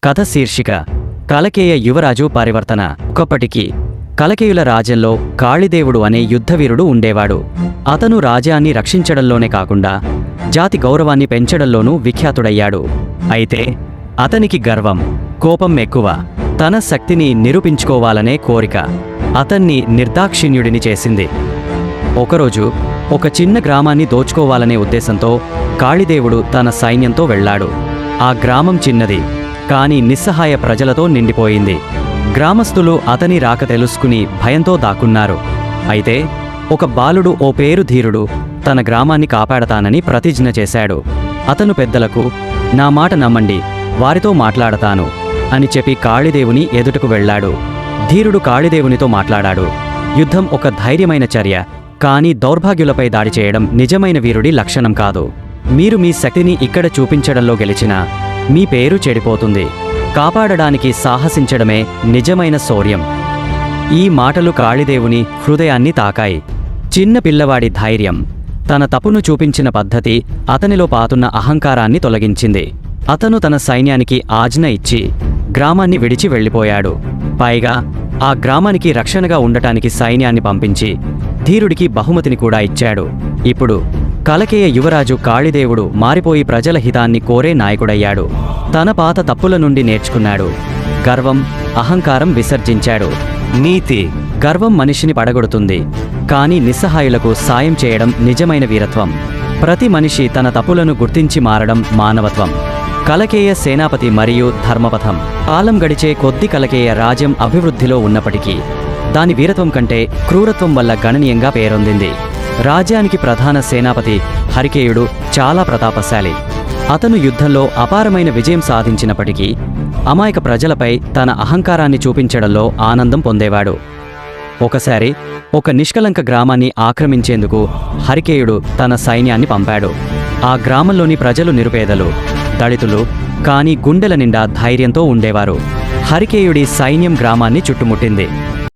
కథ శీర్షిక కలకేయ యువరాజు పరివర్తన. ఒకప్పటికి కలకేయుల రాజ్యంలో కాళిదేవుడు అనే యుద్ధవీరుడు ఉండేవాడు. అతను రాజ్యాన్ని రక్షించడంలోనే కాకుండా జాతి గౌరవాన్ని పెంచడంలోనూ విఖ్యాతుడయ్యాడు. అయితే అతనికి గర్వం, కోపం ఎక్కువ. తన శక్తిని నిరూపించుకోవాలనే కోరిక అతన్ని నిర్దాక్షిణ్యుడిని చేసింది. ఒకరోజు ఒక చిన్న గ్రామాన్ని దోచుకోవాలనే ఉద్దేశంతో కాళిదేవుడు తన సైన్యంతో వెళ్ళాడు. ఆ గ్రామం చిన్నది, కానీ నిస్సహాయ ప్రజలతో నిండిపోయింది. గ్రామస్తులు అతని రాక తెలుసుకుని భయంతో దాక్కున్నారు. అయితే ఒక బాలుడు, ఓ పేరు ధీరుడు, తన గ్రామాన్ని కాపాడతానని ప్రతిజ్ఞ చేశాడు. అతను పెద్దలకు, నా మాట నమ్మండి, వారితో మాట్లాడతాను అని చెప్పి కాళిదేవుని ఎదుటకు వెళ్ళాడు. ధీరుడు కాళిదేవునితో మాట్లాడాడు. యుద్ధం ఒక ధైర్యమైన చర్య, కానీ దౌర్భాగ్యులపై దాడి చేయడం నిజమైన వీరుడి లక్షణం కాదు. మీరు మీ శక్తిని ఇక్కడ చూపించడంలో గెలిచినా మీ పేరు చెడిపోతుంది. కాపాడడానికి సాహసించడమే నిజమైన శౌర్యం. ఈ మాటలు కాళిదేవుని హృదయాన్ని తాకాయి. చిన్న పిల్లవాడి ధైర్యం, తన తప్పును చూపించిన పద్ధతి అతనిలో పాతున్న అహంకారాన్ని తొలగించింది. అతను తన సైన్యానికి ఆజ్ఞ ఇచ్చి గ్రామాన్ని విడిచి వెళ్ళిపోయాడు. పైగా ఆ గ్రామానికి రక్షణగా ఉండటానికి సైన్యాన్ని పంపించి ధీరుడికి బహుమతిని కూడా ఇచ్చాడు. ఇప్పుడు కలకేయ యువరాజు కాళిదేవుడు మారిపోయి ప్రజల హితాన్ని కోరే నాయకుడయ్యాడు. తన పాత తప్పుల నుండి నేర్చుకున్నాడు. గర్వం, అహంకారం విసర్జించాడు. నీతి, గర్వం మనిషిని పడగొడుతుంది, కానీ నిస్సహాయులకు సాయం చేయడం నిజమైన వీరత్వం. ప్రతి మనిషి తన తప్పులను గుర్తించి మారడం మానవత్వం. కలకేయ సేనాపతి మరియు ధర్మపథం. కాలం గడిచే కొద్ది కలకేయ రాజ్యం అభివృద్ధిలో ఉన్నప్పటికీ దాని వీరత్వం కంటే క్రూరత్వం వల్ల గణనీయంగా పేరొందింది. రాజ్యానికి ప్రధాన సేనాపతి హరికేయుడు చాలా ప్రతాపశాలి. అతను యుద్ధంలో అపారమైన విజయం సాధించినప్పటికీ అమాయక ప్రజలపై తన అహంకారాన్ని చూపించడంలో ఆనందం పొందేవాడు. ఒకసారి ఒక నిష్కలంక గ్రామాన్ని ఆక్రమించేందుకు హరికేయుడు తన సైన్యాన్ని పంపాడు. ఆ గ్రామంలోని ప్రజలు నిరుపేదలు, దళితులు, కానీ గుండెల నిండా ధైర్యంతో ఉండేవారు. హరికేయుడి సైన్యం గ్రామాన్ని చుట్టుముట్టింది.